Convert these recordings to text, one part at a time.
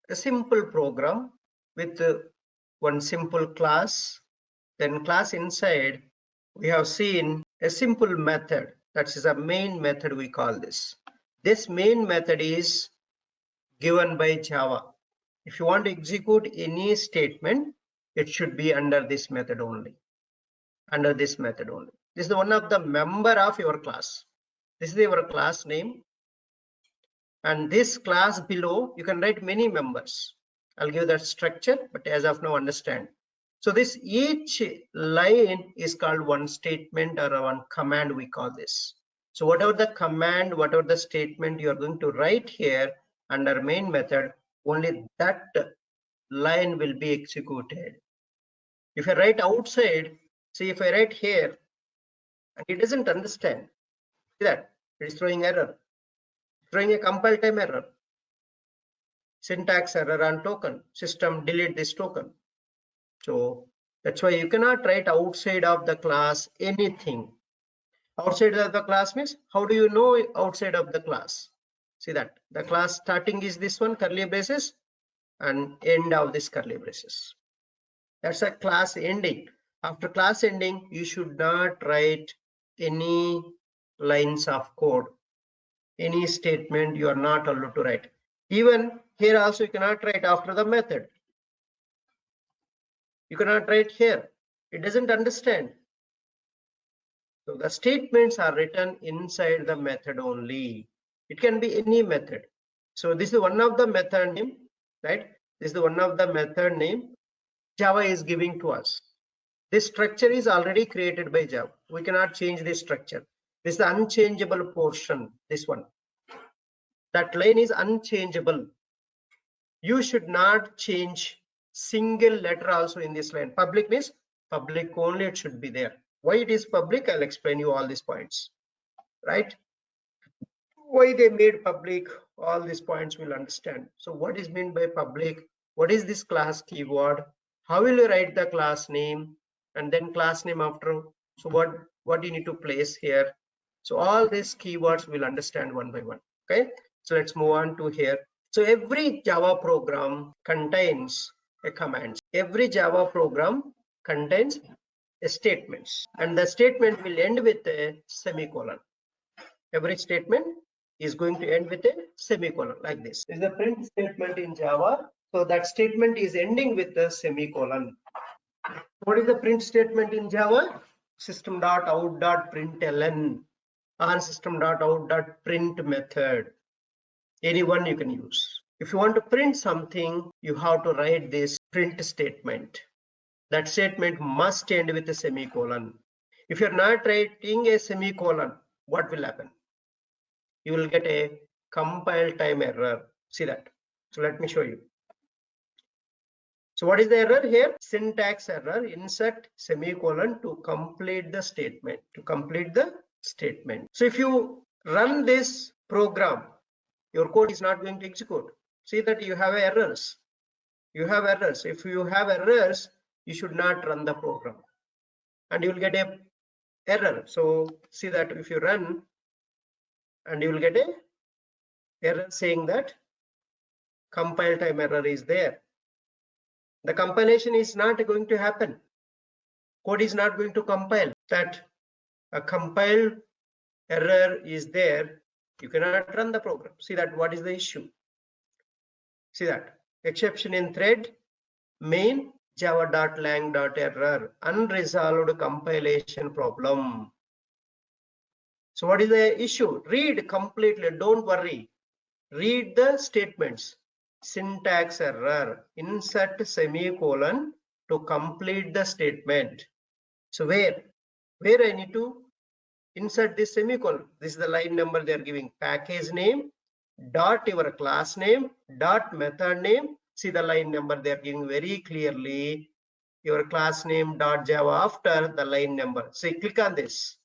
a simple program with one simple class. Then class inside, we have seen a simple method. That is a main method we call this. This main method is given by Java. If you want to execute any statement, it should be under this method only. Under this method only. This is one of the member of your class. This is your class name. And this class below, you can write many members. I'll give that structure, but as of now, understand. So this each line is called one statement or one command, we call this. So whatever the command, whatever the statement you are going to write here under main method, only that line will be executed. If I write outside, see if I write here, and it doesn't understand, see that it is throwing error, throwing a compile time error, syntax error on token, system delete this token. So that's why you cannot write outside of the class anything. Outside of the class means, how do you know outside of the class? See that the class starting is this one, curly braces, and end of this curly braces. That's a class ending. After class ending, you should not write any lines of code, any statement you are not allowed to write. Even here also you cannot write after the method. You cannot write here. It doesn't understand. So the statements are written inside the method only. It can be any method. So this is one of the method name, right? This is one of the method name Java is giving to us. This structure is already created by Java. We cannot change this structure. This is the unchangeable portion, this one. That line is unchangeable. You should not change single letter also in this line. Public means public only, it should be there. Why it is public, I'll explain you all these points, right? Why they made public, all these points will understand. So what is meant by public? What is this class keyword? How will you write the class name? And then class name after. So what you need to place here? So all these keywords will understand one by one. Okay, so let's move on to here. So every Java program contains a command. Every Java program contains a statements, and the statement will end with a semicolon. Every statement is going to end with a semicolon like this. This is the print statement in Java. So that statement is ending with a semicolon. What is the print statement in Java? System.out.println or system.out.print method. Any one you can use. If you want to print something, you have to write this print statement. That statement must end with a semicolon. If you're not writing a semicolon, what will happen? You will get a compile time error. See that. So let me show you. So what is the error here? Syntax error, insert semicolon to complete the statement. To complete the statement. So if you run this program, your code is not going to execute. See that you have errors. You have errors. If you have errors, you should not run the program. And you will get a error. So see that if you run, and you will get a error saying that compile time error is there. The compilation is not going to happen. Code is not going to compile. That a compile error is there. You cannot run the program. See that what is the issue? See that exception in thread main java.lang.error unresolved compilation problem. So what is the issue? Read completely. Don't worry. Read the statements. Syntax error, insert semicolon to complete the statement. So where I need to insert this semicolon? This is the line number they are giving. Package name dot your class name dot method name. See the line number they are giving very clearly. Your class name dot Java after the line number. So click on this.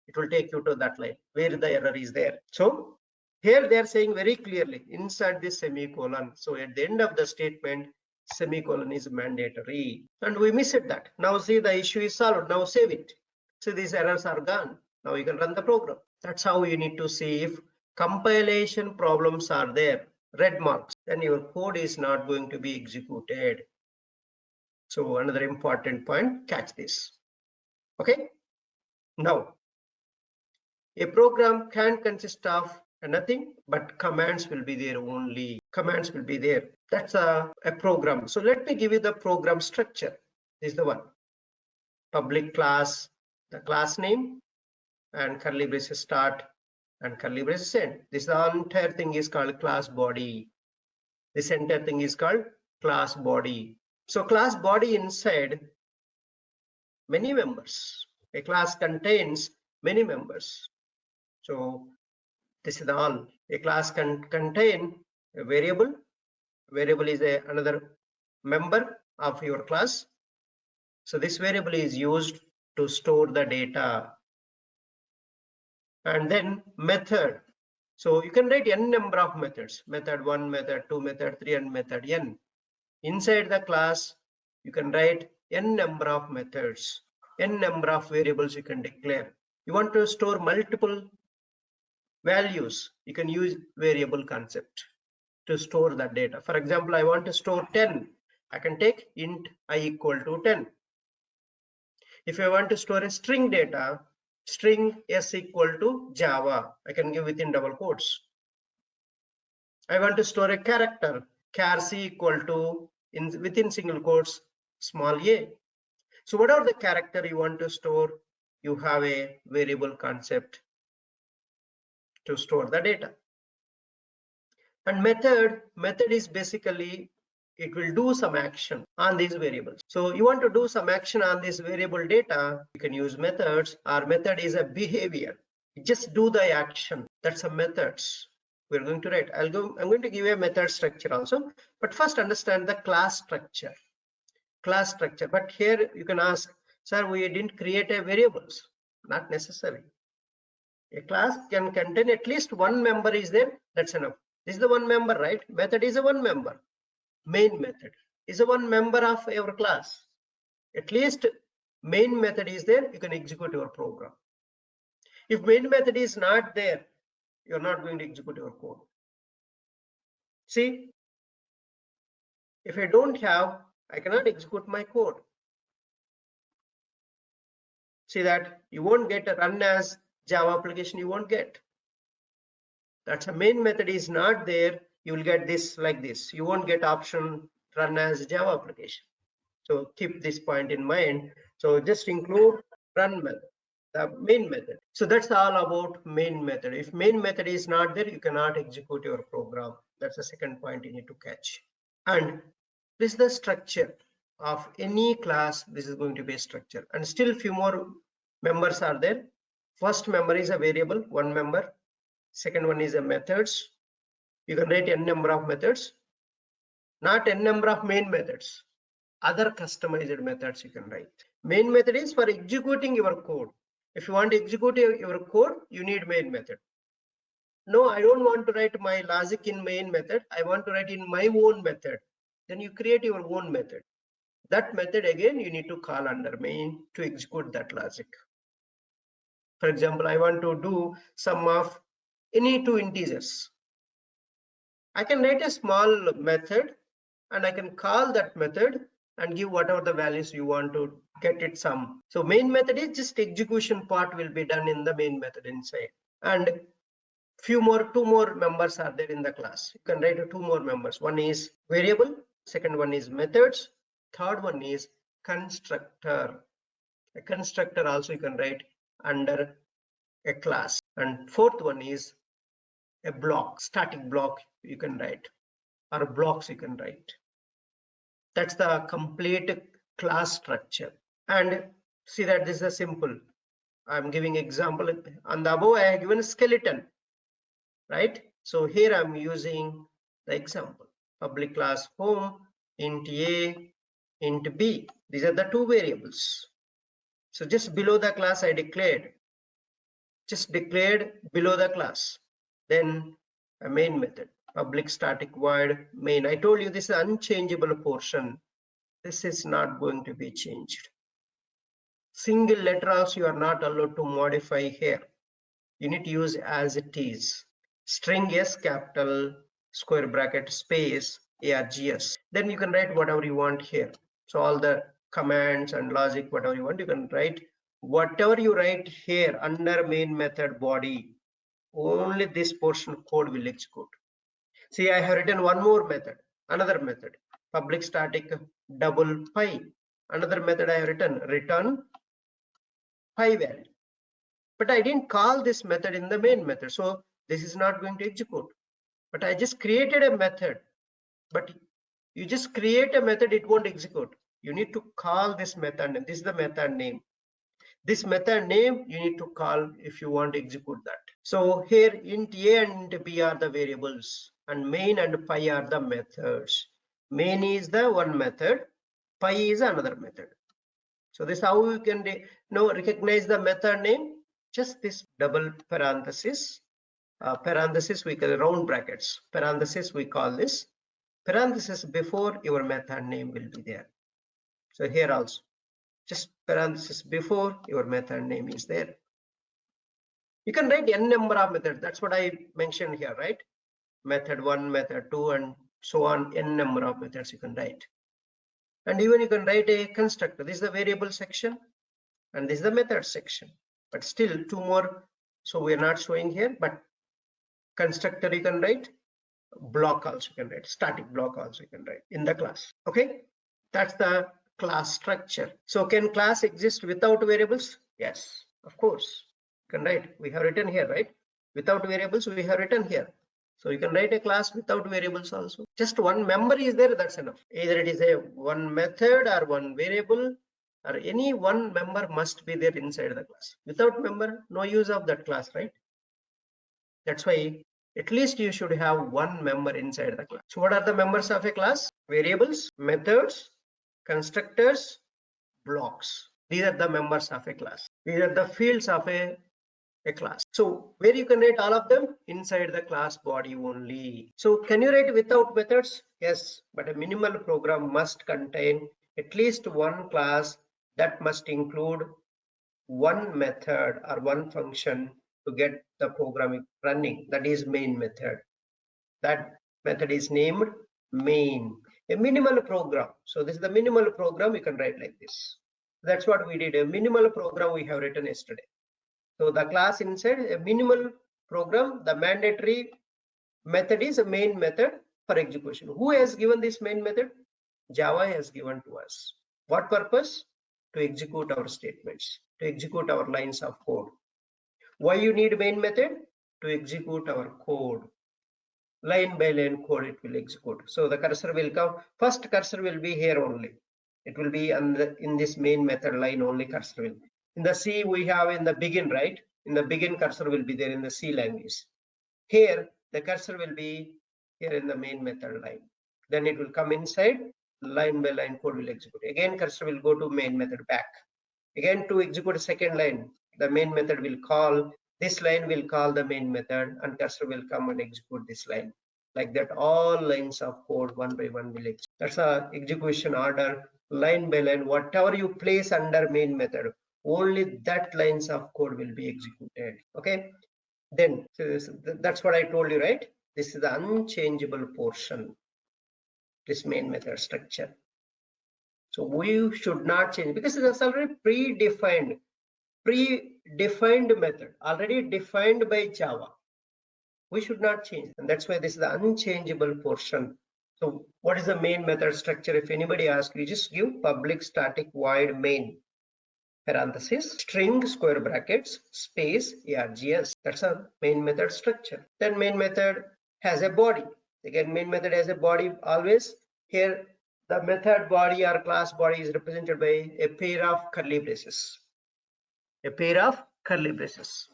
It will take you to that line where the error is there. So here they are saying very clearly, insert this semicolon. So at the end of the statement, semicolon is mandatory. And we missed that. Now see the issue is solved. Now save it. So these errors are gone. Now you can run the program. That's how you need to see if compilation problems are there. red marks, then your code is not going to be executed. So another important point, catch this. Okay. Now, a program can consist of nothing but commands will be there only. Commands will be there. That's a program. So let me give you the program structure. This is the one. Public class, the class name, and curly braces start and curly braces end. This entire thing is called class body. This entire thing is called class body. So class body inside many members. A class contains many members. So this is all. A class can contain a variable. Variable is another member of your class. So this variable is used to store the data. And then method. So you can write n number of methods. Method 1, method 2, method 3, and method n. Inside the class, you can write n number of methods, n number of variables you can declare. You want to store multiple values, you can use variable concept to store that data. For example, I want to store 10. I can take int I equal to 10. If I want to store a string data, string s equal to Java, I can give within double quotes. I want to store a character, char c equal to within single quotes small a. So whatever the character you want to store, you have a variable concept to store the data. And method is basically it will do some action on these variables. So you want to do some action on this variable data, you can use methods, or method is a behavior. Just do the action. That's a methods. We're going to write. I'm going to give you a method structure also, but first understand the class structure. Class structure. But here you can ask, sir, we didn't create a variables. Not necessary. A class can contain at least one member is there. That's enough. This is the one member, right? Method is a one member. Main method is a one member of your class. At least main method is there, you can execute your program. If main method is not there, you're not going to execute your code. See, if I don't have, I cannot execute my code. See that you won't get a run as Java application, you won't get. That's a main method is not there, you will get this like this. You won't get option run as Java application. So keep this point in mind. So just include run method, the main method. So that's all about main method. If main method is not there, you cannot execute your program. That's the second point you need to catch. And this is the structure of any class. This is going to be a structure. And still few more members are there. First member is a variable, one member. Second one is a methods. You can write n number of methods, not n number of main methods. Other customized methods you can write. Main method is for executing your code. If you want to execute your code, you need main method. No, I don't want to write my logic in main method. I want to write in my own method. Then you create your own method. That method again you need to call under main to execute that logic. For example, I want to do sum of any two integers. I can write a small method and I can call that method and give whatever the values you want to get it sum. So main method is just execution part will be done in the main method inside. And two more members are there in the class. You can write two more members. One is variable, second one is methods, third one is constructor. A constructor also you can write under a class. And fourth one is a block, static block you can write, or blocks you can write. That's the complete class structure. And see that this is a simple. I'm giving example on the above. I have given a skeleton, right? So here I'm using the example public class home int a int b. These are the two variables. So just below the class I declared, just declared below the class, then a main method public static void main. I told you this is unchangeable portion. This is not going to be changed. Single letter also you are not allowed to modify here. You need to use as it is. String S capital, square bracket space args. Then you can write whatever you want here. So all the commands and logic, whatever you want, you can write. Whatever you write here under main method body, only this portion of code will execute. See, I have written one more method, another method, public static double pi. Another method I have written, return pi value. But I didn't call this method in the main method, so this is not going to execute. But I just created a method. But you just create a method, it won't execute. You need to call this method name. This is the method name. This method name you need to call if you want to execute that. So here int a and int b are the variables, and main and pi are the methods. Main is the one method, pi is another method. So this is how you can recognize the method name. Just this double parenthesis, parenthesis we call round brackets, parenthesis we call this, parenthesis before your method name will be there. So here also just parenthesis before your method name is there. You can write n number of methods. That's what I mentioned here, right? Method 1, method 2, and so on, n number of methods you can write. And even you can write a constructor. This is the variable section and this is the method section. But still two more, so we are not showing here, but constructor you can write, block also you can write, static block also you can write in the class. Okay, that's the class structure. So can class exist without variables? Yes, of course you can write. We have written here, right? Without variables we have written here. So you can write a class without variables also. Just one member is there, that's enough. Either it is a one method or one variable, or any one member must be there inside the class. Without member, no use of that class, right? That's why at least you should have one member inside the class. So what are the members of a class? Variables, methods, constructors, blocks. These are the members of a class. These are the fields of a class. So where you can write all of them? Inside the class body only. So can you write without methods? Yes, but a minimal program must contain at least one class that must include one method or one function to get the program running. That is main method. That method is named main. A minimal program. So this is the minimal program you can write like this. That's what we did. A minimal program we have written yesterday. So the class inside a minimal program, the mandatory method is a main method for execution. Who has given this main method? Java has given to us. What purpose? To execute our statements, to execute our lines of code. Why you need main method? To execute our code. Line by line code it will execute. So the cursor will come, first cursor will be here only. It will be in this main method line only cursor will be. In the C we have in the begin, right? In the begin cursor will be there in the C language. Here the cursor will be here in the main method line. Then it will come inside, line by line code will execute. Again cursor will go to main method back. Again to execute a second line, the main method will call, this line will call the main method and cursor will come and execute this line. Like that all lines of code one by one will execute. That's a execution order, line by line, whatever you place under main method, only that lines of code will be executed. Okay, then so that's what I told you, right? This is the unchangeable portion, this main method structure. So we should not change because it is already predefined method, already defined by Java. We should not change, and that's why this is the unchangeable portion. So what is the main method structure? If anybody asks, you just give public static void main parenthesis string square brackets space args. That's a main method structure. Then main method has a body. Again, main method has a body always. Here the method body or class body is represented by a pair of curly braces. A pair of curly braces.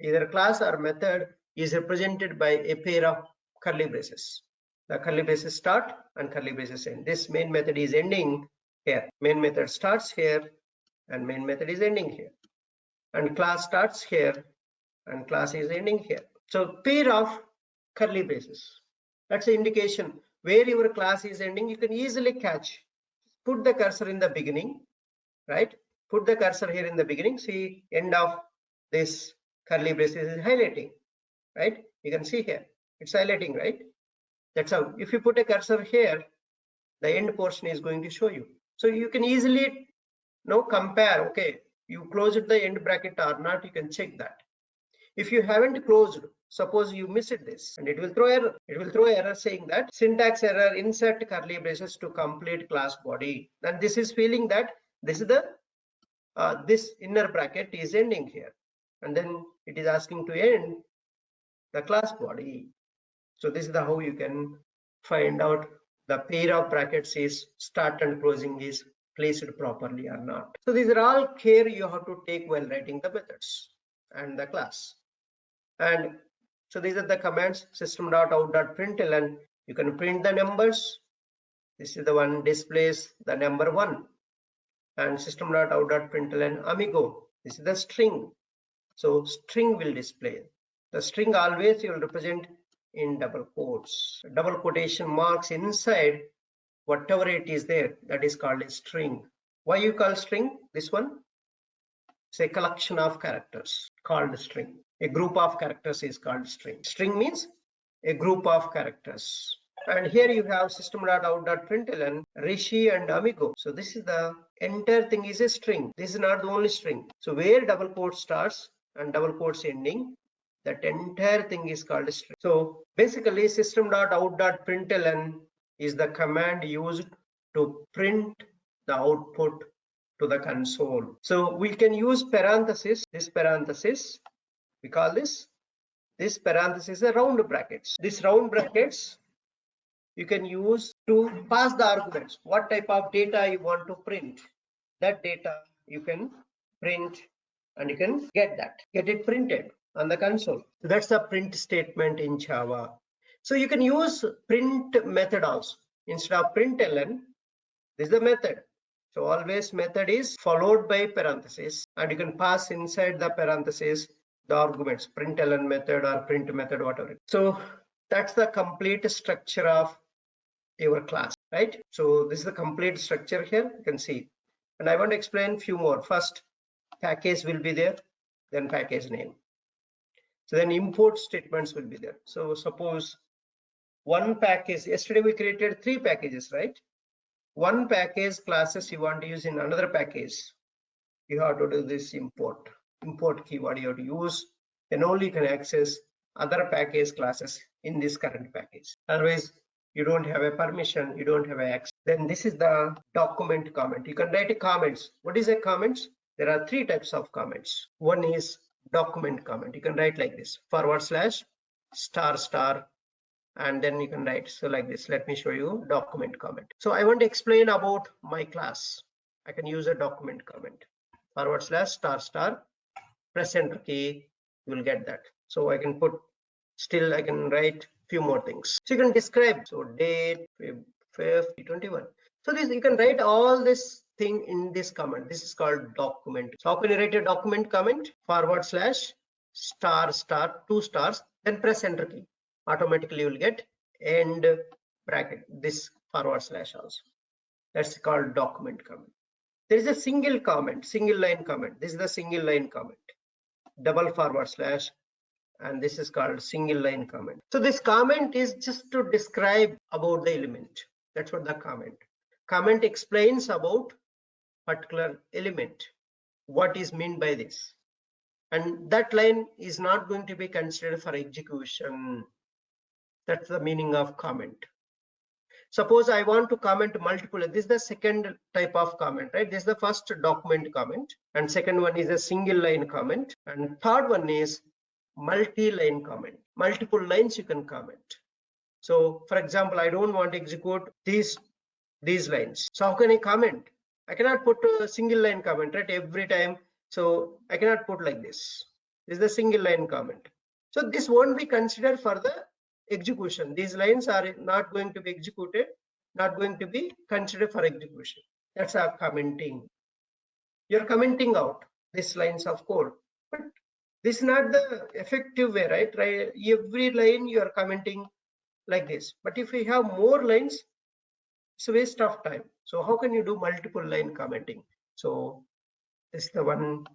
Either class or method is represented by a pair of curly braces. The curly braces start and curly braces end. This main method is ending here. Main method starts here and main method is ending here. And class starts here and class is ending here. So pair of curly braces. That's an indication where your class is ending. You can easily catch. Put the cursor in the beginning, right? Put the cursor here in the beginning. See, end of this curly braces is highlighting, right? You can see here, it's highlighting, right? That's how. If you put a cursor here, the end portion is going to show you. So you can easily compare. Okay, you closed the end bracket or not, you can check that. If you haven't closed, suppose you missed this, and it will throw error. It will throw error saying that syntax error, insert curly braces to complete class body. And this is feeling that this is the this inner bracket is ending here, and then it is asking to end the class body. So this is the how you can find out the pair of brackets is start and closing is placed properly or not. So these are all care you have to take while writing the methods and the class. And so these are the commands. System.out.println, you can print the numbers. This is the one displays the number 1. And system.out.println amigo, this is the string. So string will display. The string always you will represent in double quotes. Double quotation marks inside whatever it is there, that is called a string. Why you call string? This one, it's a collection of characters called string. A group of characters is called string. String means a group of characters. And here you have system.out.println Rishi and Amigo. So this is the entire thing is a string. This is not the only string. So where double quote starts and double quotes ending, that entire thing is called a string. So basically system.out.println is the command used to print the output to the console. So we can use parenthesis. This parenthesis, we call this parenthesis a round brackets. This round brackets you can use to pass the arguments. What type of data you want to print, that data you can print, and you can get it printed on the console. So that's the print statement in Java. So you can use print method also. Instead of println, this is the method. So always method is followed by parenthesis, and you can pass inside the parenthesis the arguments, println method or print method, whatever. So that's the complete structure of your class, right? So this is the complete structure here, you can see. And I want to explain few more. First, package will be there, then package name. So then import statements will be there. So suppose one package, yesterday we created 3 packages, right? One package classes you want to use in another package, you have to do this import keyword you have to use, then only you can access other package classes in this current package. Otherwise you don't have a permission, you don't have access. Then this is the document comment. You can write a comments. What is a comments? There are 3 types of comments. One is document comment. You can write like this, /* and then you can write so like this. Let me show you document comment. So I want to explain about my class. I can use a document comment, /* press enter key, you will get that. So I can put, still I can write few more things. So you can describe, so date 5th 21. So this you can write all this thing in this comment. This is called document. So how can you write a document comment? /* 2 stars, then press enter key. Automatically you will get end bracket, this / also. That's called document comment. There is a single comment, single line comment. This is the single line comment, // and this is called single line comment. So this comment is just to describe about the element. That's what the comment explains about particular element, what is meant by this, and that line is not going to be considered for execution. That's the meaning of comment. Suppose I want to comment multiple. This is the second type of comment, right? This is the first document comment, and second one is a single line comment, and third one is multi-line comment. Multiple lines you can comment. So for example, I don't want to execute these lines. So how can I comment? I cannot put a single line comment, right, every time. So I cannot put like this. This is the single line comment. So this won't be considered for the execution. These lines are not going to be executed, not going to be considered for execution. That's our commenting. You're commenting out these lines of code, but this is not the effective way, right? Every line you are commenting like this. But if you have more lines, it's a waste of time. So how can you do multiple line commenting? So this is the one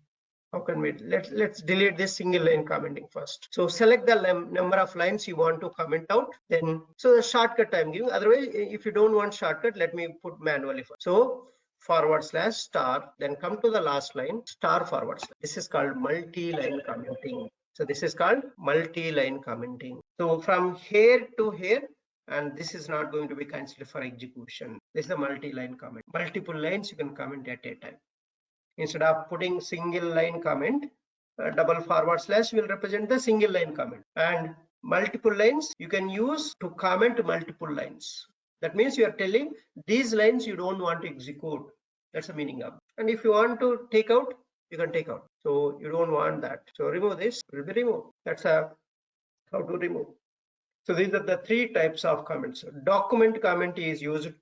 How can we, let's delete this single line commenting first. So select the number of lines you want to comment out, then so the shortcut I'm giving. Otherwise, if you don't want shortcut, let me put manually first. So / star, then come to the last line, star /. This is called multi-line commenting. So this is called multi-line commenting. So from here to here, and this is not going to be considered for execution. This is a multi-line comment. Multiple lines you can comment at a time. Instead of putting single line comment, double / will represent the single line comment, and multiple lines you can use to comment multiple lines. That means you are telling these lines you don't want to execute. That's the meaning of it. And if you want to take out, you can take out. So you don't want that. So remove this, will be removed. That's how to remove. So these are the three types of comments. Document comment is used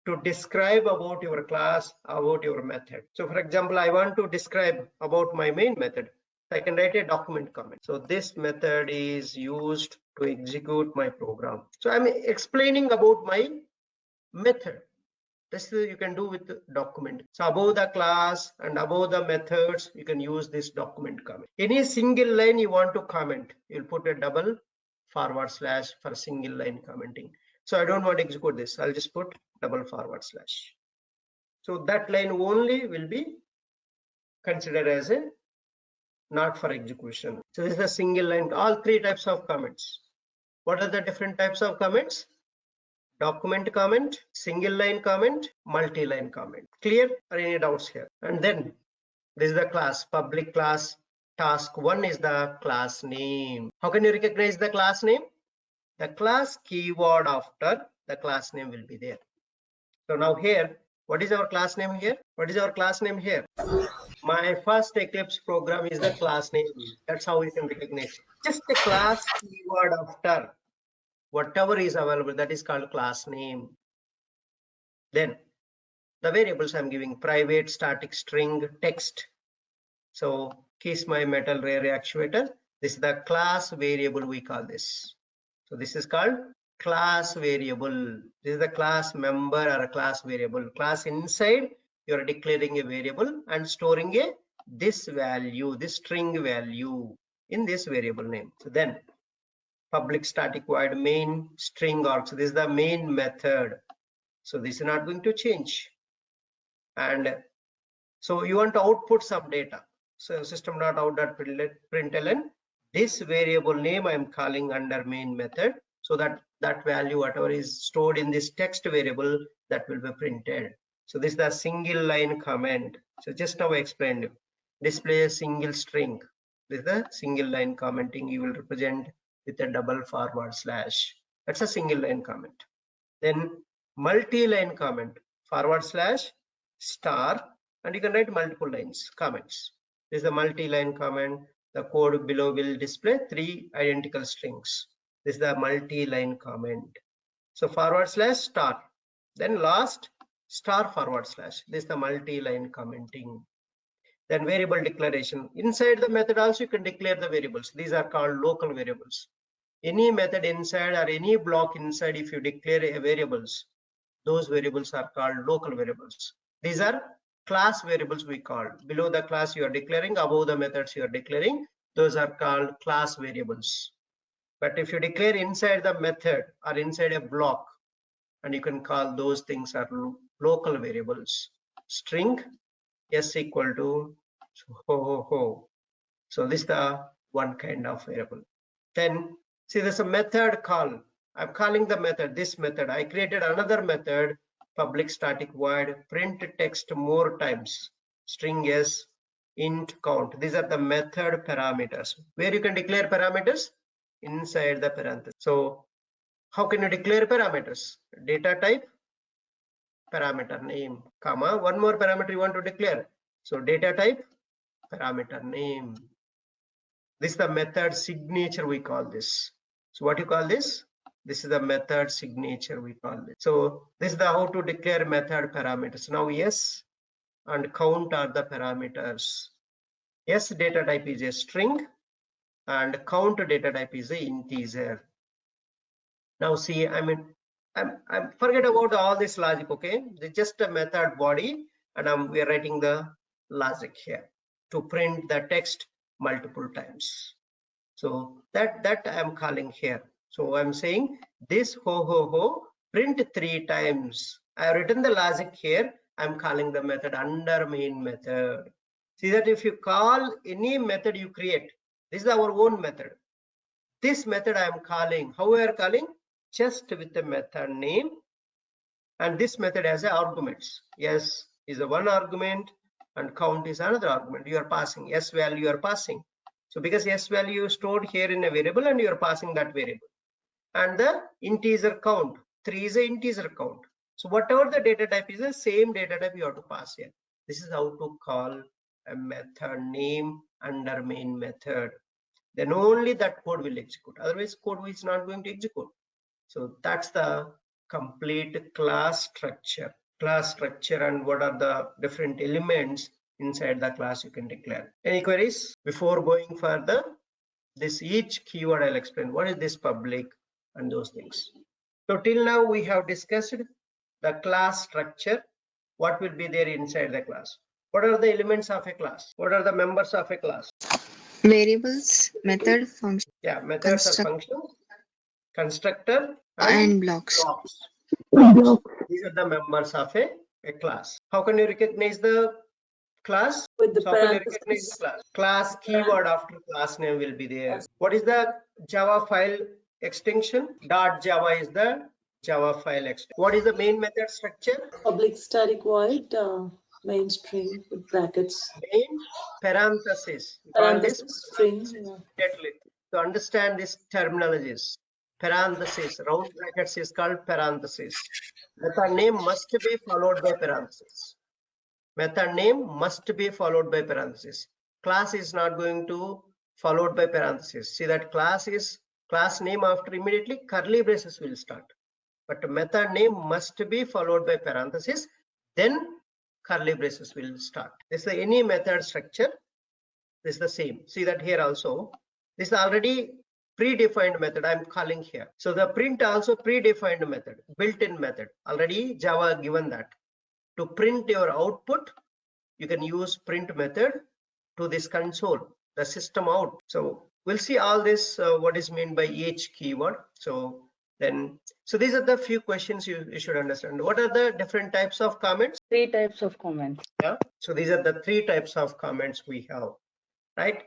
to describe about your class, about your method. So for example, I want to describe about my main method. I can write a document comment. So this method is used to execute my program. So I'm explaining about my method. This you can do with the document. So above the class and above the methods, you can use this document comment. Any single line you want to comment, you'll put a double / for single line commenting. So I don't want to execute this. I'll just put double /. So that line only will be considered as a not for execution. So this is a single line, all three types of comments. What are the different types of comments? Document comment, single line comment, multi-line comment. Clear or any doubts here? And then this is the class, public class. Task 1 is the class name. How can you recognize the class name? The class keyword after the class name will be there. So now here, what is our class name here? What is our class name here? My first Eclipse program is the class name. That's how we can recognize. Just the class keyword after whatever is available, that is called class name. Then the variables I'm giving: private, static, string, text. So kiss my metal rare actuator. This is the class variable we call this. So this is called class variable. This is the class member or a class variable. Class inside you are declaring a variable and storing a this value, this string value in this variable name. So then public static void main string args. So this is the main method. So this is not going to change. And so you want to output some data. So system.out.println, this variable name I am calling under main method, so that value whatever is stored in this text variable, that will be printed. So this is the single line comment. So just now I explained, display a single string. This is the single line commenting you will represent with a double /. That's a single line comment. Then multi-line comment, / star, and you can write multiple lines comments. This is the multi-line comment. The code below will display 3 identical strings. This is the multi-line comment. So / star, then last star / This is the multi-line commenting. Then variable declaration. Inside the method also you can declare the variables. These are called local variables. Any method inside or any block inside, if you declare a variables, those variables are called local variables. These are class variables we call. Below the class you are declaring, above the methods you are declaring, those are called class variables. But if you declare inside the method or inside a block, and you can call those things are local variables. String s equal to ho. So this is the one kind of variable. Then see, there's a method call. I'm calling the method, this method. I created another method, public static void print text more times, string s, int count. These are the method parameters, where you can declare parameters inside the parenthesis. So how can you declare parameters? Data type, parameter name, comma, one more parameter you want to declare. So data type, parameter name. This is the method signature we call this. So what you call this? This is the method signature we call it. So this is the how to declare method parameters. Now yes and count are the parameters. Yes data type is a string and count data type is a integer. Now see, I forget about all this logic, okay? It's just a method body and we are writing the logic here. to print the text multiple times. So that I am calling here. So I'm saying this print 3 times. I have written the logic here. I'm calling the method under main method. See that if you call any method you create, this is our own method. This method I am calling. How we are calling? Just with the method name, and this method has arguments. Yes is a one argument and count is another argument. You are passing s value, you are passing. So because s value is stored here in a variable and you are passing that variable, and the integer count 3 is an integer count. So whatever the data type is, the same data type you have to pass here. This is how to call a method name under main method. Then only that code will execute. Otherwise, code is not going to execute. So that's the complete class structure. Class structure and what are the different elements inside the class you can declare. Any queries before going further? This each keyword I'll explain. What is this public and those things. So till now we have discussed the class structure. What will be there inside the class? What are the elements of a class? What are the members of a class? Variables, method, function. Yeah, methods or functions, constructor and blocks. These are the members of a class. How can you recognize the class? With the so how can you recognize the class? Class keyword after class name will be there. What is the Java file extension? .java is the Java file extension. What is the main method structure? Public static void main string with brackets. Main parenthesis. Parenthesis string. Yeah. To understand these terminologies, parenthesis, round brackets is called parenthesis. Method name must be followed by parenthesis. Method name must be followed by parenthesis. Class is not going to followed by parenthesis. See that class is class name after immediately curly braces will start. But method name must be followed by parenthesis, then curly braces will start. This is any method structure. This is the same. See that here also. This is already predefined method I'm calling here. So the print also predefined method, built-in method. Already Java given that. To print your output, you can use print method to this console, the system out. So we'll see all this, what is meant by each keyword. So these are the few questions you should understand. What are the different types of comments? 3 types of comments. Yeah. So these are the 3 types of comments we have, right?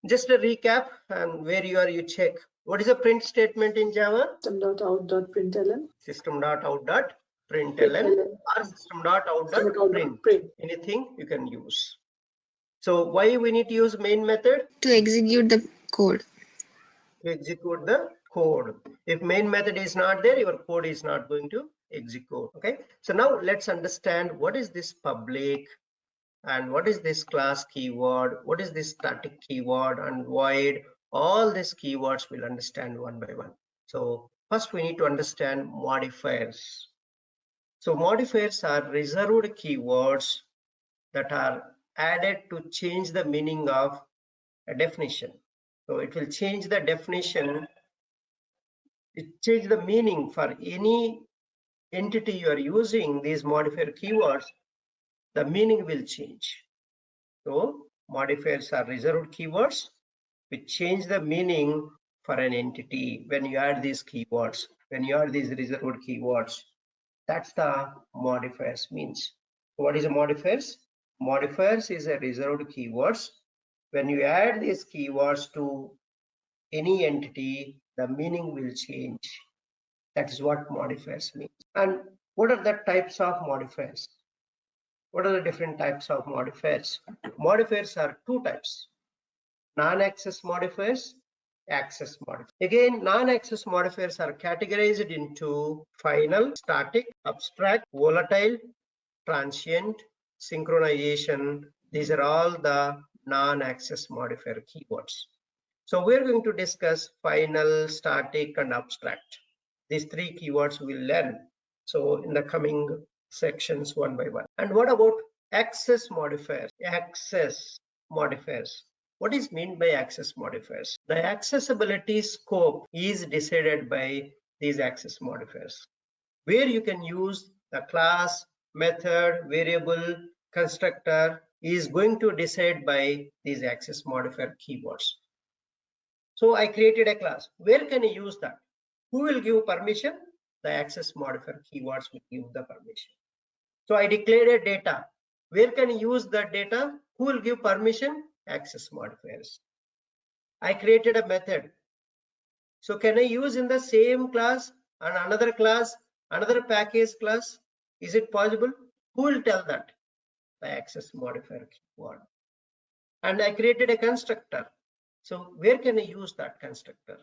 Just a recap and where you check. What is a print statement in Java? System.out.println. System.out.println or system.out.print. Anything you can use. So why we need to use main method? To execute the code. To execute the code. If main method is not there, your code is not going to execute. Okay. So now let's understand what is this public and what is this class keyword, what is this static keyword and void. All these keywords we'll understand one by one. So first we need to understand modifiers. So modifiers are reserved keywords that are added to change the meaning of a definition. So it will change the definition, it change the meaning for any entity you are using these modifier keywords, the meaning will change. So modifiers are reserved keywords which change the meaning for an entity when you add these keywords, when you add these reserved keywords. That's the modifiers means. What is a modifiers? Modifiers is a reserved keywords. When you add these keywords to any entity, the meaning will change. That is what modifiers mean. And what are the types of modifiers? What are the different types of modifiers? Modifiers are 2 types. Non-access modifiers, access modifiers. Again, non-access modifiers are categorized into final, static, abstract, volatile, transient, synchronization. These are all the non-access modifier keywords. So we're going to discuss final, static, and abstract. These 3 keywords we'll learn. So in the coming sections one by one. And what about access modifiers? Access modifiers. What is meant by access modifiers? The accessibility scope is decided by these access modifiers, where you can use the class, method, variable, constructor, is going to decide by these access modifier keywords. So I created a class. Where can I use that? Who will give permission? The access modifier keywords will give the permission. So I declared a data. Where can I use that data? Who will give permission? Access modifiers. I created a method. So can I use in the same class and another class, another package class? Is it possible? Who will tell that? The access modifier keyword. And I created a constructor. So where can I use that constructor?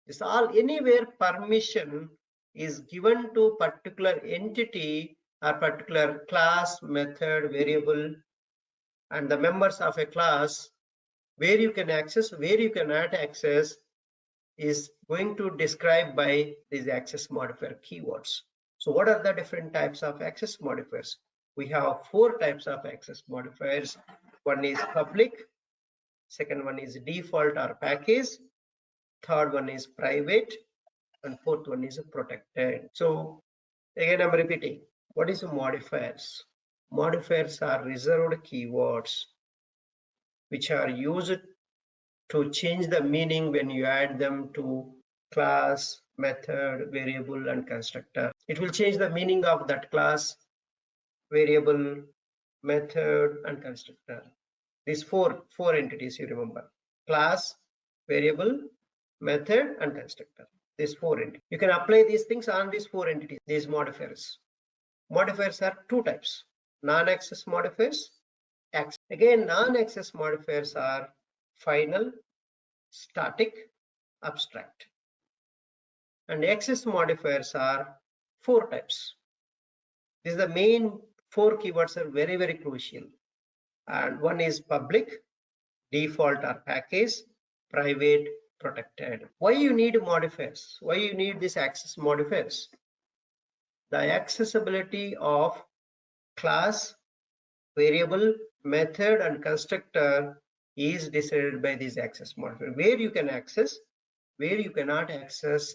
This all anywhere permission is given to particular entity or particular class, method, variable, and the members of a class, where you can access, where you cannot access, is going to describe by these access modifier keywords. So what are the different types of access modifiers? We have 4 types of access modifiers. One is public, second one is default or package, third one is private, and fourth one is protected. So again, I'm repeating, what is modifiers? Modifiers are reserved keywords which are used to change the meaning when you add them to class, method, variable, and constructor. It will change the meaning of that class, variable, method, and constructor. These four entities, you remember: class, variable, method, and constructor. These 4 entities. You can apply these things on these 4 entities, these modifiers. Modifiers are 2 types: non-access modifiers. Again, non-access modifiers are final, static, abstract. And access modifiers are 4 types. These are the main 4 keywords are very, very crucial. And one is public, default or package, private, protected. Why you need modifiers? Why you need these access modifiers? The accessibility of class, variable, method, and constructor is decided by these access modifiers. Where you can access, where you cannot access,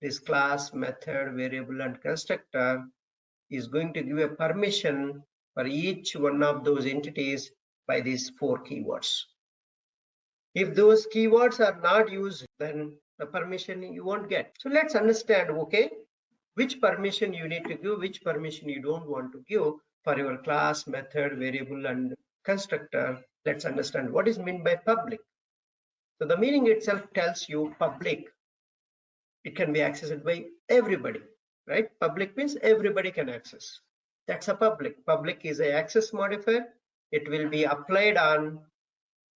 this class, method, variable, and constructor is going to give a permission for each one of those entities by these 4 keywords. If those keywords are not used, then the permission you won't get. So let's understand, okay, which permission you need to give, which permission you don't want to give for your class, method, variable, and constructor. Let's understand what is meant by public. So the meaning itself tells you public. It can be accessed by everybody, right? Public means everybody can access. That's a public. Public is an access modifier. It will be applied on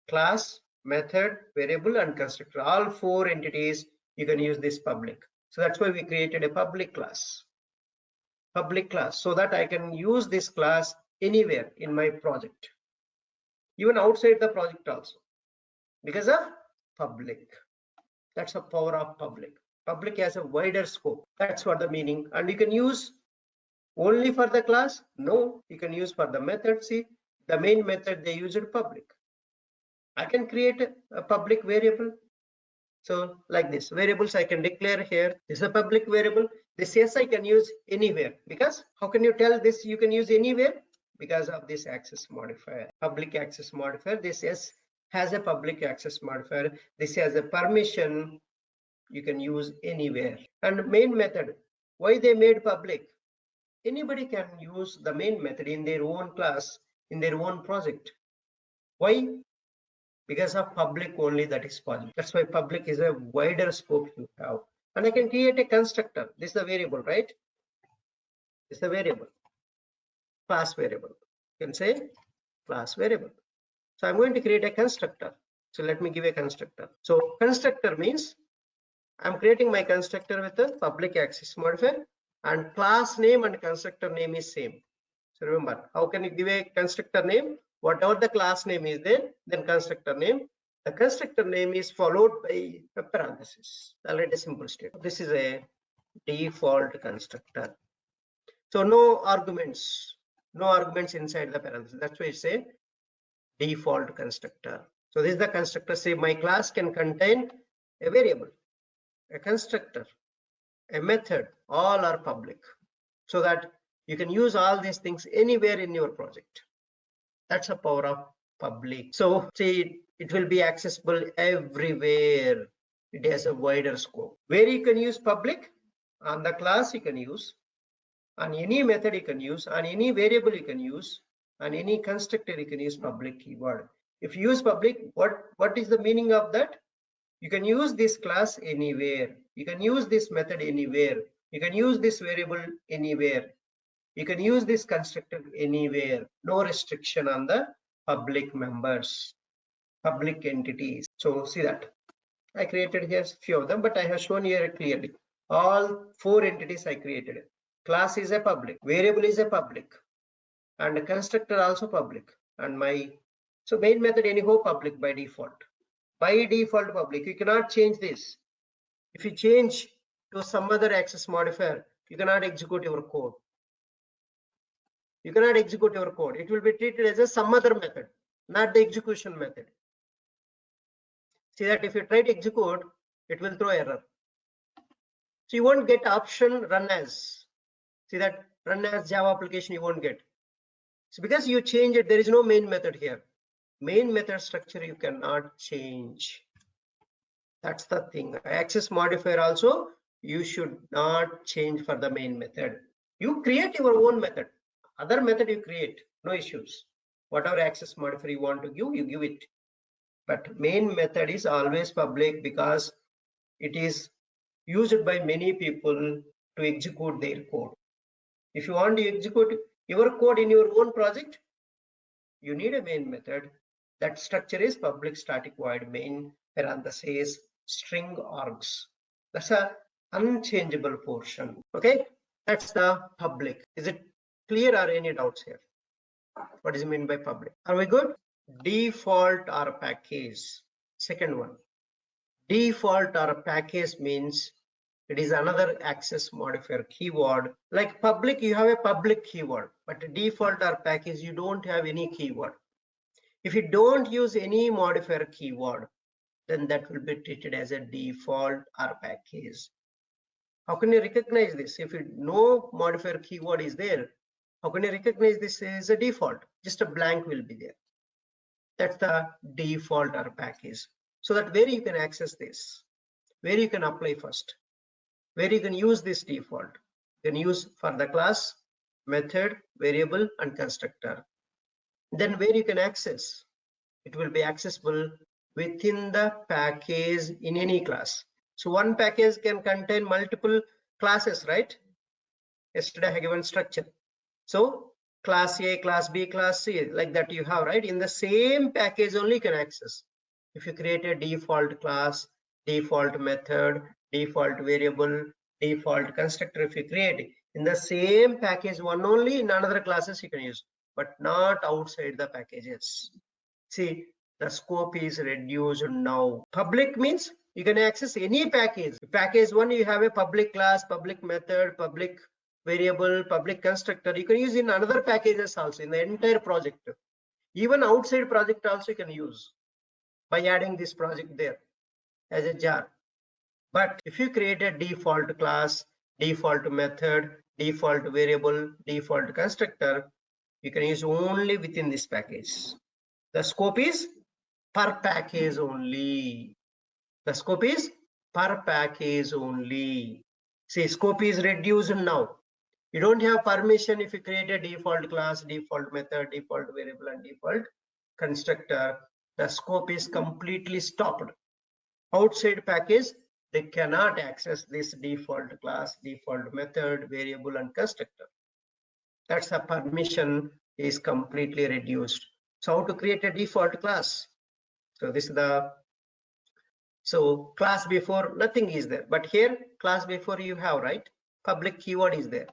class, method, variable, and constructor. All 4 entities you can use this public. So that's why we created a public class. Public class, so that I can use this class anywhere in my project, even outside the project also, because of public. That's the power of public. Public has a wider scope. That's what the meaning. And you can use only for the class? No, you can use for the method. See, the main method they use it public. I can create a public variable. So like this, variables I can declare here. This is a public variable. This yes, I can use anywhere. Because how can you tell this you can use anywhere? Because of this access modifier, public access modifier. This yes has a public access modifier. This has a permission. You can use anywhere. And main method, why they made public? Anybody can use the main method in their own class, in their own project. Why? Because of public only that is possible. That's why public is a wider scope you have. And I can create a constructor. This is the variable, right? This is the variable, class variable. You can say class variable. So I'm going to create a constructor. So let me give a constructor. So constructor means I'm creating my constructor with a public access modifier, and class name and constructor name is same. So remember, how can you give a constructor name? Whatever the class name is there, then constructor name. The constructor name is followed by a parenthesis. Already simple statement. This is a default constructor. So no arguments inside the parenthesis. That's why it's a default constructor. So this is the constructor. Say my class can contain a variable, a constructor, a method, all are public, so that you can use all these things anywhere in your project. That's a power of public. So see, it will be accessible everywhere. It has a wider scope. Where you can use public? On the class you can use, on any method you can use, on any variable you can use, on any constructor you can use public keyword. If you use public, what is the meaning of that? You can use this class anywhere. You can use this method anywhere. You can use this variable anywhere. You can use this constructor anywhere. No restriction on the public members, public entities. So see that I created here few of them, but I have shown here clearly all 4 entities I created. Class is a public, variable is a public, and a constructor also public, and my main method anyhow public by default. By default public. You cannot change this. If you change to some other access modifier, you cannot execute your code. You cannot execute your code. It will be treated as a some other method, not the execution method. See that if you try to execute, it will throw error. So you won't get option run as. See that run as Java application you won't get. So because you change it, there is no main method here. Main method structure you cannot change. That's the thing. Access modifier also you should not change for the main method. You create your own method. Other method you create, no issues. Whatever access modifier you want to give, you give it. But main method is always public because it is used by many people to execute their code. If you want to execute your code in your own project, you need a main method. That structure is public static void main parentheses string args. That's a unchangeable portion. Okay, that's the public. Is it clear or any doubts here? What is meant by public? Are we good? Default or package. Second one. Default or package means it is another access modifier keyword. Like public, you have a public keyword, but default or package, you don't have any keyword. If you don't use any modifier keyword, then that will be treated as a default or package. How can you recognize this? If no modifier keyword is there, how can you recognize this as a default? Just a blank will be there. That's the default or package. So that where you can access this, where you can apply first, where you can use this default. You can use for the class, method, variable, and constructor. Then where you can access, it will be accessible within the package in any class. So one package can contain multiple classes, right? Yesterday I have given structure. So class A, class B, class C, like that you have, right? In the same package only you can access. If you create a default class, default method, default variable, default constructor, if you create in the same package one only, in another classes you can use, but not outside the packages. See, the scope is reduced now. Public means you can access any package. Package one, you have a public class, public method, public variable, public constructor. You can use in another packages also in the entire project. Even outside project also you can use by adding this project there as a jar. But if you create a default class, default method, default variable, default constructor, you can use only within this package. The scope is per package only. The scope is per package only. See, scope is reduced now. You don't have permission if you create a default class, default method, default variable, and default constructor. The scope is completely stopped. Outside package, they cannot access this default class, default method, variable, and constructor. That's the permission is completely reduced. So how to create a default class? So this is the class before nothing is there, but here class before you have, right? Public keyword is there.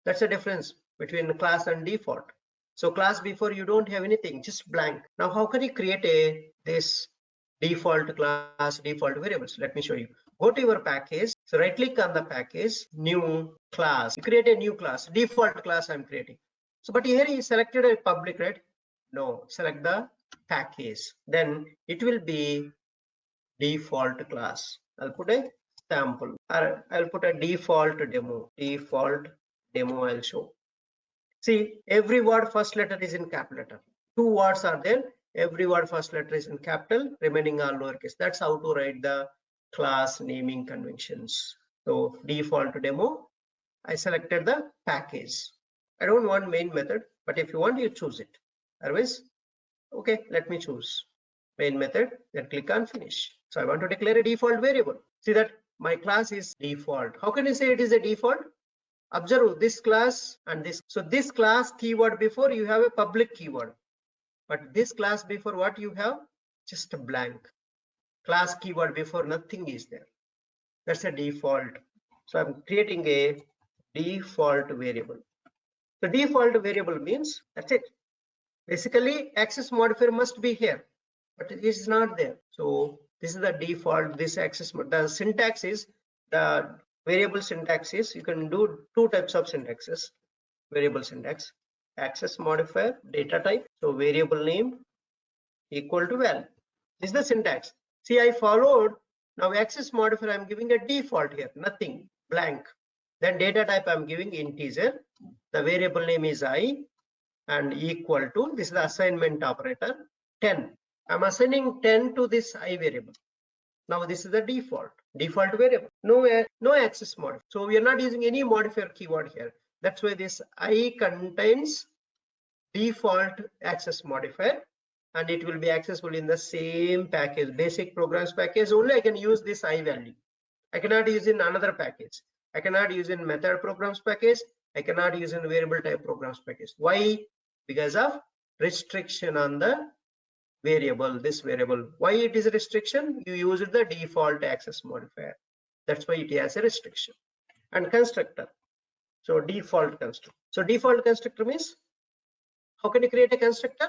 That's the difference between class and default. So class before you don't have anything, just blank. Now how can you create this default class, default variables? Let me show you. Go to your package. So right click on the package, new class. You create a new class, default class I'm creating. So but here you selected a public, right? No, select the package. Then it will be default class. I'll put a sample, or I'll put a default demo. Default demo I'll show. See, every word first letter is in cap letter. two words are there. Every word first letter is in capital, remaining are lowercase. That's how to write the class naming conventions. So default demo, I selected the package. I don't want main method, but if you want, you choose it. Otherwise, okay, let me choose main method, then click on finish. So I want to declare a default variable. See that my class is default. How can you say it is a default? Observe this class and this. So this class keyword before you have a public keyword, but this class before what you have? Just a blank. Class keyword before nothing is there. That's a default. So I'm creating a default variable. The default variable means that's it. Basically, access modifier must be here, but it is not there. So this is the default. This access, the syntax is, the variable syntax is, you can do two types of syntaxes. Variable syntax, access modifier, data type. So variable name equal to val. This is the syntax. See, I followed. Now access modifier, I'm giving a default here, nothing, blank. Then data type, I'm giving integer. The variable name is I and equal to, this is the assignment operator, 10. I'm assigning 10 to this I variable. Now this is the default variable. No access modifier. So we are not using any modifier keyword here. That's why this I contains default access modifier, and it will be accessible in the same package, basic programs package. Only I can use this I value. I cannot use in another package. I cannot use in method programs package. I cannot use in variable type programs package. Why? Because of restriction on the variable, this variable. Why it is a restriction? You use the default access modifier. That's why it has a restriction. And constructor. So default constructor. So default constructor means, how can you create a constructor?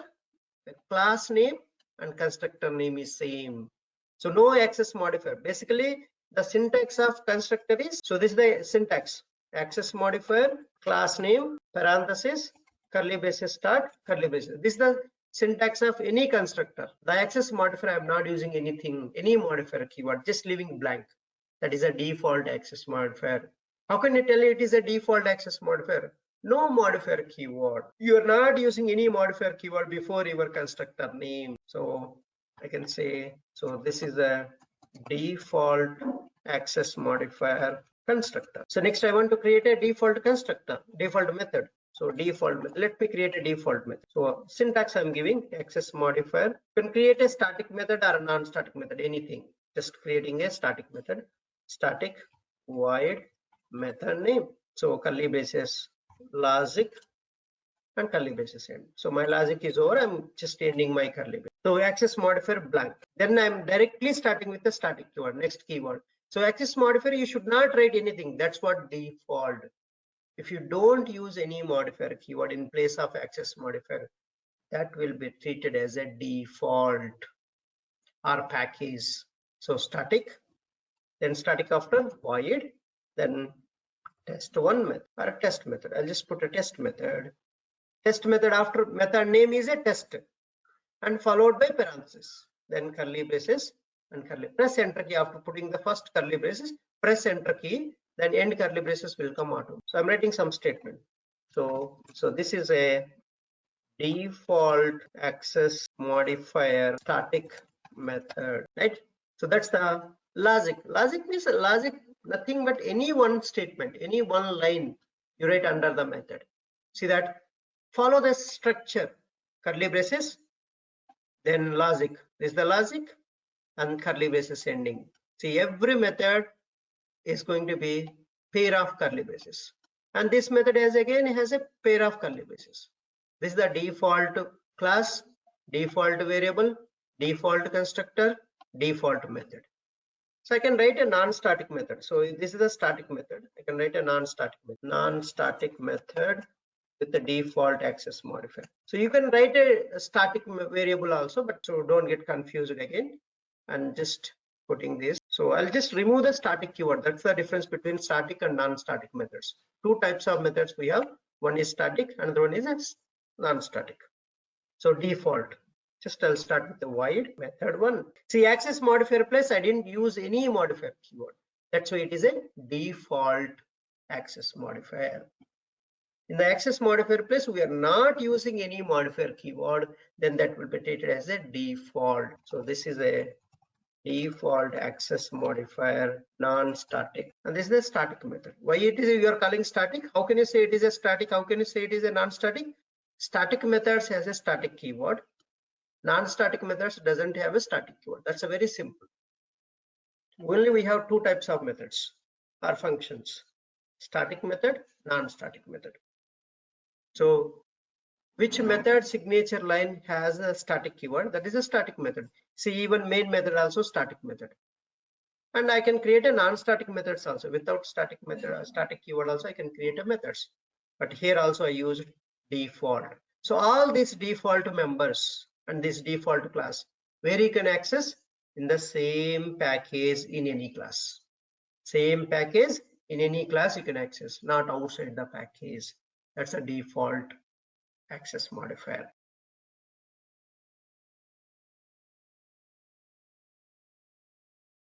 The class name and constructor name is same. So no access modifier. Basically, the syntax of constructor is, so this is the syntax. Access modifier, class name, parenthesis, curly braces start, curly braces. This is the syntax of any constructor. The access modifier, I'm not using anything, any modifier keyword, just leaving blank. That is a default access modifier. How can you tell it is a default access modifier? No modifier keyword. You are not using any modifier keyword before your constructor name. So I can say, so this is a default access modifier constructor. So next I want to create a default constructor, default method. So default method, let me create a default method. So syntax I'm giving access modifier. You can create a static method or a non-static method, anything. Just creating a static method, static void method name. So curly braces logic and curly braces end. So my logic is over. I'm just ending my curly braces. So access modifier blank. Then I'm directly starting with the static keyword, next keyword. So access modifier, you should not write anything. That's what default. If you don't use any modifier keyword in place of access modifier, that will be treated as a default or package. So static, then static after void, then test1 method or a test method. I'll just put a test method. Test method after method name is a test and followed by parenthesis, then curly braces and curly. Press enter key after putting the first curly braces. Press enter key, then end curly braces will come out. So I'm writing some statement. So this is a default access modifier static method, right? So that's the logic. Logic means logic, nothing but any one statement, any one line you write under the method. See that? Follow the structure, curly braces, then logic. This is the logic and curly braces ending. See, every method is going to be pair of curly braces, and this method has a pair of curly braces. This is the default class, default variable, default constructor, default method. So I can write a non-static method. So this is the static method. I can write a non-static method with the default access modifier. So you can write a static variable also, but so don't get confused again. And just putting this. So I'll just remove the static keyword. That's the difference between static and non-static methods. Two types of methods we have. One is static, another one is non-static. So default. Just I'll start with the void method one. See, access modifier plus I didn't use any modifier keyword. That's why it is a default access modifier. In the access modifier place, we are not using any modifier keyword, then that will be treated as a default. So this is a default access modifier, non-static, and this is a static method. Why it is you are calling static? How can you say it is a static? How can you say it is a non-static? Static methods has a static keyword. Non-static methods doesn't have a static keyword. That's a very simple. Only we have two types of methods or functions: static method, non-static method. So which method signature line has a static keyword? That is a static method. See, even main method also static method. And I can create a non-static methods also. Without static method, static keyword also I can create a methods. But here also I used default. So all these default members and this default class, where you can access in the same package in any class. Same package in any class you can access, not outside the package. That's a default access modifier.